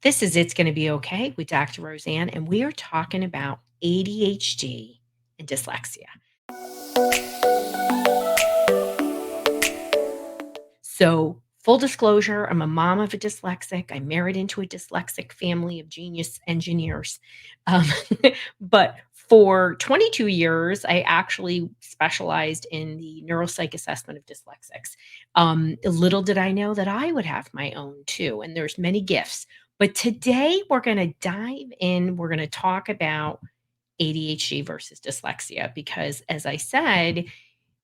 This is It's Gonna Be Okay with Dr. Roseanne, and we are talking about ADHD and dyslexia. So, full disclosure, I'm a mom of a dyslexic. I married into a dyslexic family of genius engineers. Um, but for 22 years, I actually specialized in the neuropsych assessment of dyslexics. Little did I know that I would have my own too, and there's many gifts. But today we're going to dive in. We're going to talk about ADHD versus dyslexia because, as I said,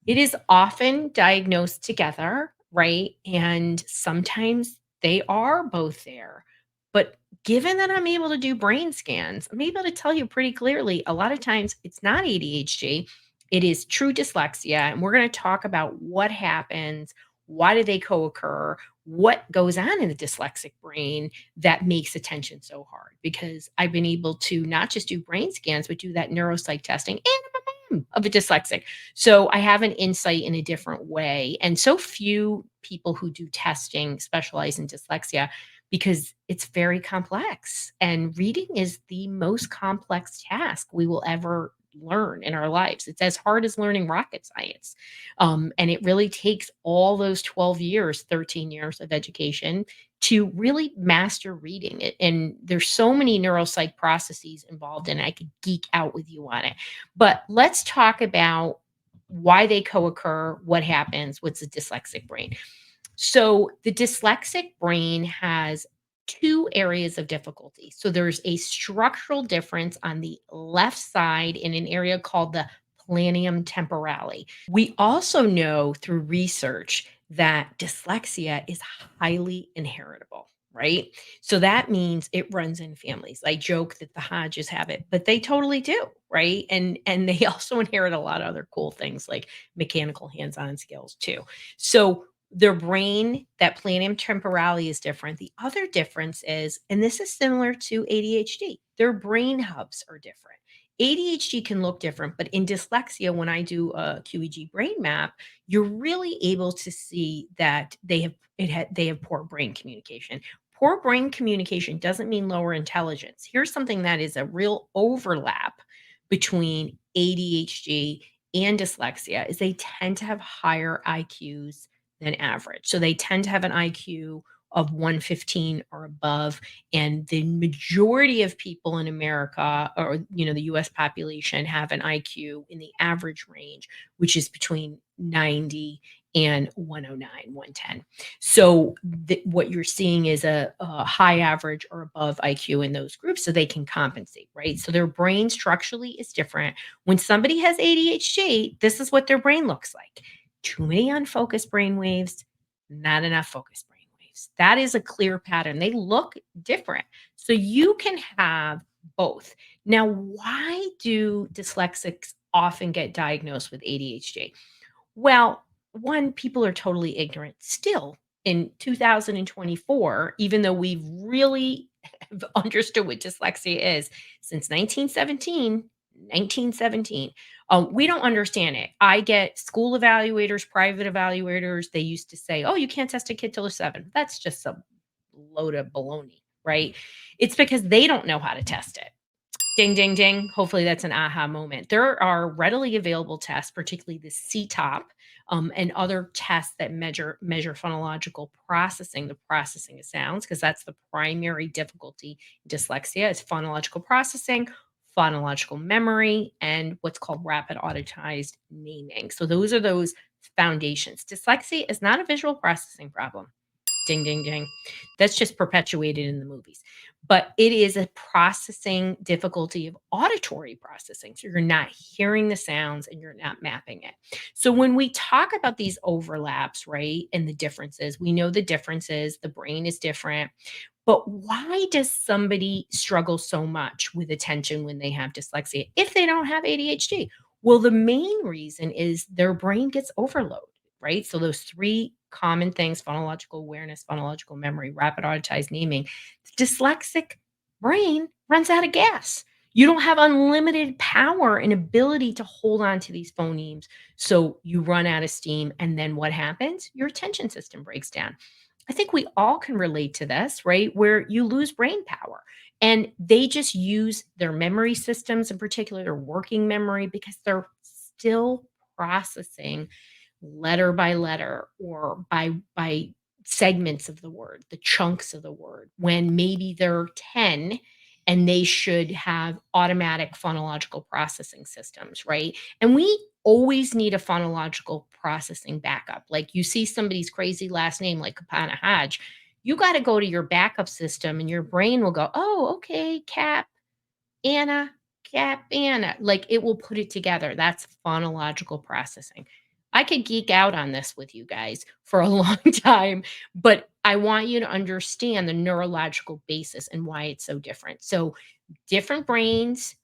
it is often diagnosed together, right? And sometimes they are both there. But given that I'm able to do brain scans, I'm able to tell you pretty clearly a lot of times it's not ADHD, it is true dyslexia. And we're going to talk about what happens, why do they co occur, what goes on in the dyslexic brain that makes attention so hard. Because I've been able to not just do brain scans, but do that neuropsych testing. And I'm a mom of a dyslexic. So I have an insight in a different way. And so few people who do testing specialize in dyslexia because it's very complex. And reading is the most complex task we will ever learn in our lives. It's as hard as learning rocket science. And it really takes all those 12 years, 13 years of education to really master reading it. And there's so many neuropsych processes involved in it. I could geek out with you on it. But let's talk about why they co-occur, what happens, what's the dyslexic brain. So the dyslexic brain has two areas of difficulty. So there's a structural difference on the left side in an area called the planium temporale. We also know through research that dyslexia is highly inheritable, right? So that means it runs in families. I joke that the Hodges have it, but they totally do, right? And they also inherit a lot of other cool things like mechanical hands-on skills too. So their brain, that planium temporale is different. The other difference is, and this is similar to ADHD, their brain hubs are different. ADHD can look different, but in dyslexia, when I do a QEG brain map, you're really able to see that they have poor brain communication. Poor brain communication doesn't mean lower intelligence. Here's something that is a real overlap between ADHD and dyslexia is they tend to have higher IQs than average. So they tend to have an IQ of 115 or above, and the majority of people in America or the US population have an IQ in the average range, which is between 90 and 109, 110. So what you're seeing is a high average or above IQ in those groups so they can compensate, right? So their brain structurally is different. When somebody has ADHD, this is what their brain looks like. Too many unfocused brain waves, not enough focused brain waves. That is a clear pattern. They look different. So you can have both. Now, why do dyslexics often get diagnosed with ADHD? Well, one, people are totally ignorant still in 2024, even though we've really have understood what dyslexia is since 1917. We don't understand it. I get school evaluators, private evaluators. They used to say, oh, you can't test a kid till they're 7. That's just a load of baloney, right? It's because they don't know how to test it. Ding, ding, ding. Hopefully, that's an aha moment. There are readily available tests, particularly the CTOP, and other tests that measure phonological processing, the processing of sounds, because that's the primary difficulty in dyslexia is phonological processing, phonological memory, and what's called rapid auditized naming. So those are those foundations. Dyslexia is not a visual processing problem. Ding, ding, ding. That's just perpetuated in the movies. But it is a processing difficulty of auditory processing. So you're not hearing the sounds and you're not mapping it. So when we talk about these overlaps, right, and the differences, we know the differences, the brain is different. But why does somebody struggle so much with attention when they have dyslexia if they don't have ADHD? Well, the main reason is their brain gets overload, right? So those three common things phonological awareness, phonological memory, rapid auditized naming the dyslexic brain runs out of gas. You don't have unlimited power and ability to hold on to these phonemes. So you run out of steam. And then what happens? Your attention system breaks down. I think we all can relate to this, right? Where you lose brain power and they just use their memory systems, in particular their working memory, because they're still processing letter by letter or by segments of the word, the chunks of the word, when maybe they're 10 and they should have automatic phonological processing systems, right? And we always need a phonological processing backup. Like you see somebody's crazy last name like Kapana Hodge, you got to go to your backup system and your brain will go, "Oh, okay, Cap Anna, Cap Anna." Like it will put it together. That's phonological processing. I could geek out on this with you guys for a long time, but I want you to understand the neurological basis and why it's so different. So, different brains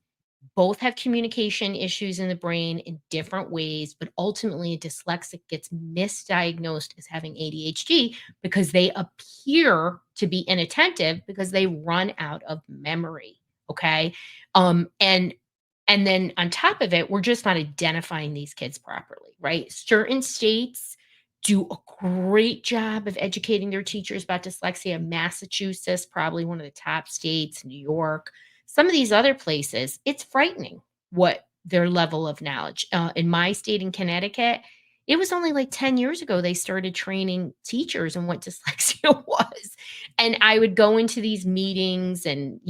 both have communication issues in the brain in different ways, but ultimately a dyslexic gets misdiagnosed as having ADHD because they appear to be inattentive because they run out of memory. Okay. And then on top of it, we're just not identifying these kids properly, right? Certain states do a great job of educating their teachers about dyslexia. Massachusetts, probably one of the top states, New York, some of these other places, it's frightening what their level of knowledge. In my state in Connecticut, it was only like 10 years ago they started training teachers on what dyslexia was. And I would go into these meetings and,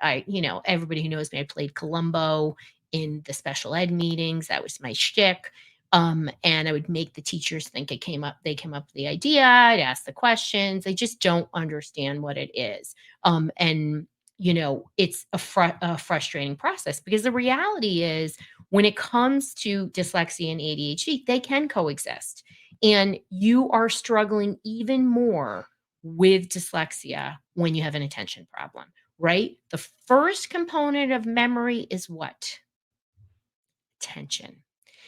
everybody who knows me, I played Columbo in the special ed meetings. That was my shtick. And I would make the teachers think they came up with the idea. I'd ask the questions. They just don't understand what it is. And it's a frustrating process because the reality is when it comes to dyslexia and ADHD, they can coexist. And you are struggling even more with dyslexia when you have an attention problem, right? The first component of memory is what? Attention.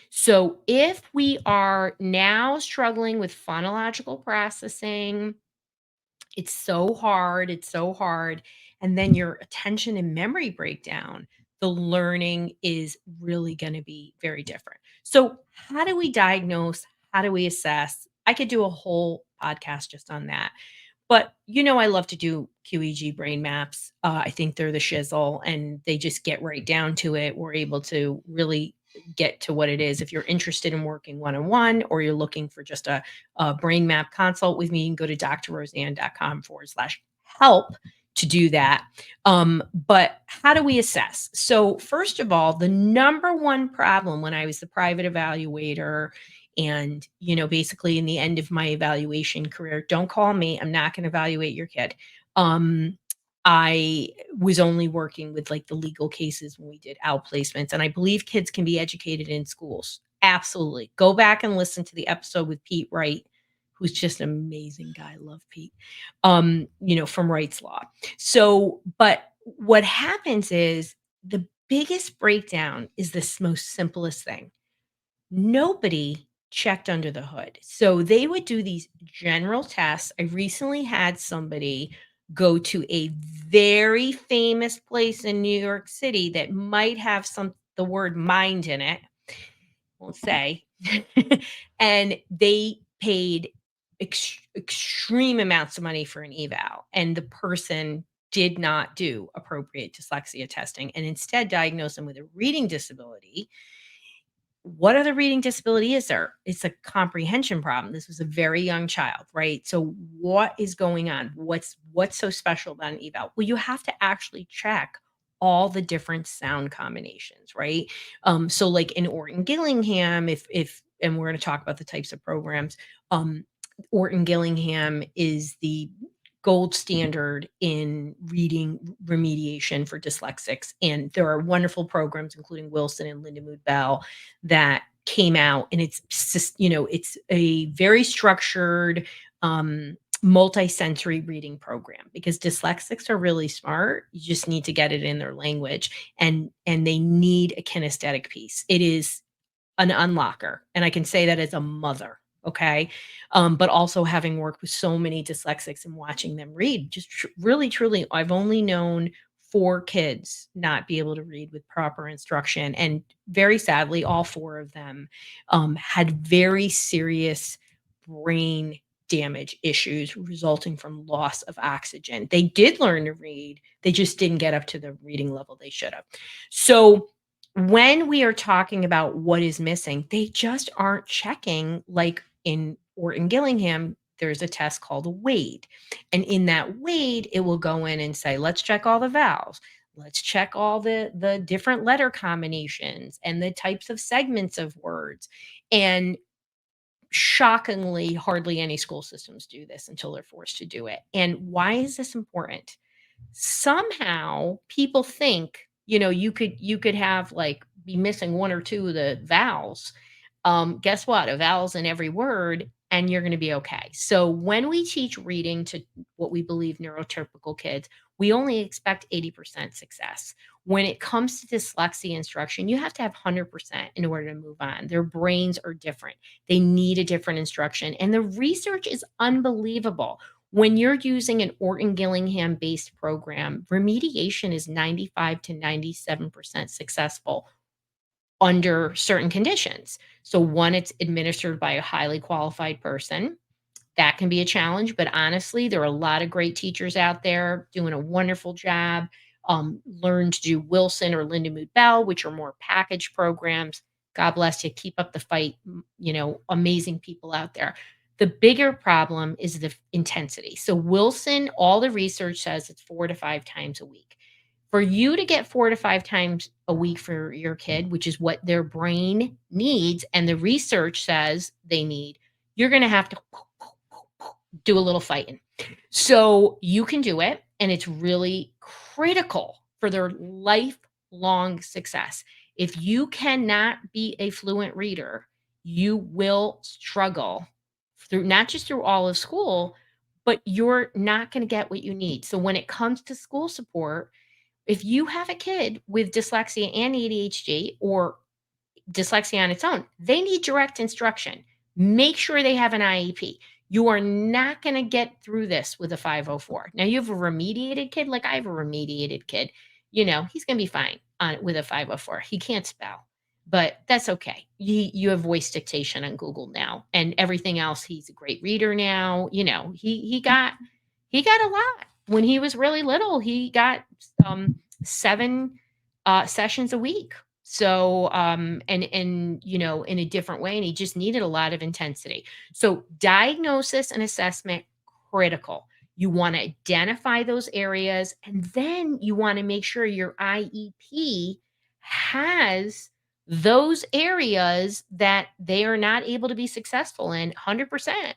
So if we are now struggling with phonological processing, it's so hard, and then your attention and memory breakdown, the learning is really gonna be very different. So, how do we diagnose? How do we assess? I could do a whole podcast just on that. But, I love to do QEEG brain maps. I think they're the shizzle, and they just get right down to it. We're able to really get to what it is. If you're interested in working one-on-one or you're looking for just a brain map consult with me, you can go to drroseanne.com/help to do that. But how do we assess? So, first of all, the number one problem when I was the private evaluator and, basically in the end of my evaluation career, don't call me. I'm not going to evaluate your kid. Um, I was only working with like the legal cases when we did outplacements. And I believe kids can be educated in schools. Absolutely. Go back and listen to the episode with Pete Wright, who's just an amazing guy. Love Pete, from Wright's Law. So, but what happens is the biggest breakdown is this most simplest thing. Nobody checked under the hood. So they would do these general tests. I recently had somebody go to a very famous place in New York City that might have the word mind in it, won't say. And they paid extreme amounts of money for an eval, and the person did not do appropriate dyslexia testing and instead diagnosed them with a reading disability. What other reading disability is there? It's a comprehension problem. This was a very young child, right? So what is going on? What's so special about an eval? Well, you have to actually check all the different sound combinations, right? So like in Orton Gillingham, if and we're going to talk about the types of programs. Orton Gillingham is the gold standard in reading remediation for dyslexics. And there are wonderful programs, including Wilson and Linda Bell, that came out. And it's a very structured, multi-sensory reading program because dyslexics are really smart. You just need to get it in their language, and they need a kinesthetic piece. It is an unlocker, and I can say that as a mother, okay? But also having worked with so many dyslexics and watching them read, just really, truly, I've only known 4 kids not be able to read with proper instruction, and very sadly, all 4 of them, had very serious brain damage issues resulting from loss of oxygen. They did learn to read, they just didn't get up to the reading level they should have. So, when we are talking about what is missing, they just aren't checking like in Orton Gillingham, there's a test called a WADE. And in that WADE, it will go in and say, let's check all the vowels. Let's check all the different letter combinations and the types of segments of words. And shockingly, hardly any school systems do this until they're forced to do it. And why is this important? Somehow people think, you could have like be missing one or two of the vowels. Guess what? A vowel's in every word and you're going to be okay. So when we teach reading to what we believe neurotypical kids, we only expect 80% success. When it comes to dyslexia instruction, you have to have 100% in order to move on. Their brains are different. They need a different instruction. And the research is unbelievable. When you're using an Orton Gillingham based program, remediation is 95 to 97% successful under certain conditions. So, one, it's administered by a highly qualified person. That can be a challenge, but honestly, there are a lot of great teachers out there doing a wonderful job. Learn to do Wilson or Lindenwood Bell, which are more package programs. God bless you. Keep up the fight. Amazing people out there. The bigger problem is the intensity. So, Wilson, all the research says it's 4 to 5 times a week. For you to get 4 to 5 times a week for your kid, which is what their brain needs, and the research says they need, you're going to have to do a little fighting. So you can do it, and it's really critical for their lifelong success. If you cannot be a fluent reader, you will struggle through not just through all of school, but you're not going to get what you need. So when it comes to school support, if you have a kid with dyslexia and ADHD or dyslexia on its own, they need direct instruction. Make sure they have an IEP. You are not going to get through this with a 504. Now, you have a remediated kid, like I have a remediated kid. He's going to be fine with a 504. He can't spell, but that's okay. You have voice dictation on Google now, and everything else. He's a great reader now. He got a lot when he was really little. He got 7 sessions a week. So, and in a different way, and he just needed a lot of intensity. So, diagnosis and assessment critical. You want to identify those areas, and then you want to make sure your IEP has those areas that they are not able to be successful in 100%.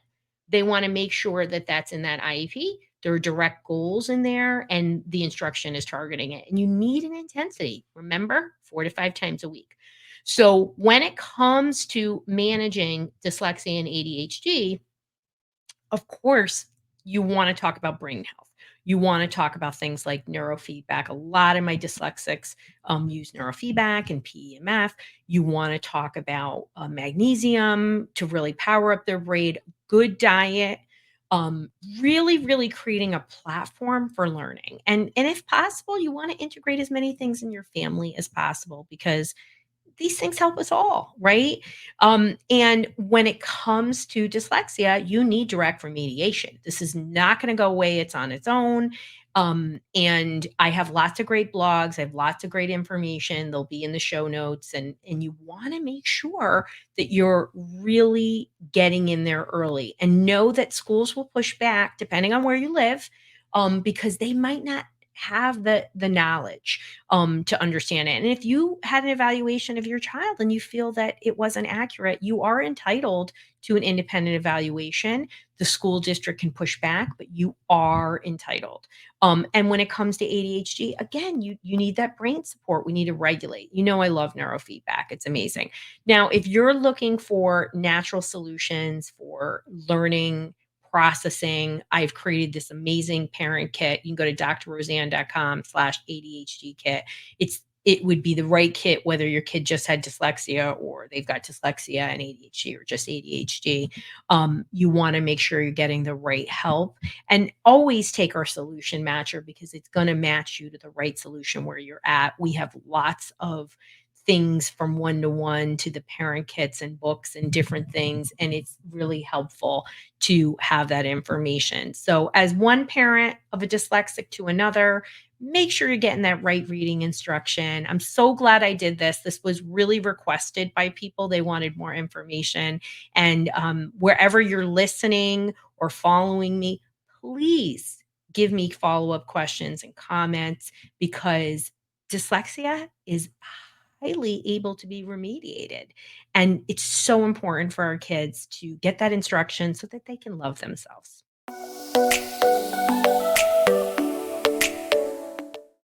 They want to make sure that that's in that IEP. There are direct goals in there, and the instruction is targeting it. And you need an intensity. Remember, 4 to 5 times a week. So when it comes to managing dyslexia and ADHD, of course, you want to talk about brain health. You want to talk about things like neurofeedback. A lot of my dyslexics use neurofeedback and PEMF. You want to talk about magnesium to really power up their brain, good diet, um, really, really creating a platform for learning. And if possible, you want to integrate as many things in your family as possible because these things help us all, right? And when it comes to dyslexia, you need direct remediation. This is not going to go away. It's on its own. And I have lots of great blogs. I have lots of great information. They'll be in the show notes. And you want to make sure that you're really getting in there early and know that schools will push back depending on where you live, because they might not have the knowledge to understand it. And if you had an evaluation of your child and you feel that it wasn't accurate, you are entitled to an independent evaluation. The school district can push back, but you are entitled. And when it comes to ADHD, again, you need that brain support. We need to regulate. I love neurofeedback. It's amazing. Now, if you're looking for natural solutions for learning, processing, I've created this amazing parent kit. You can go to drroseanne.com/ADHD kit. It would be the right kit whether your kid just had dyslexia or they've got dyslexia and ADHD or just ADHD. You want to make sure you're getting the right help, and always take our solution matcher because it's going to match you to the right solution where you're at. We have lots of things from one to one to the parent kits and books and different things. And it's really helpful to have that information. So, as one parent of a dyslexic to another, make sure you're getting that right reading instruction. I'm so glad I did this. This was really requested by people. They wanted more information. And wherever you're listening or following me, please give me follow up questions and comments because dyslexia is highly able to be remediated. And it's so important for our kids to get that instruction so that they can love themselves.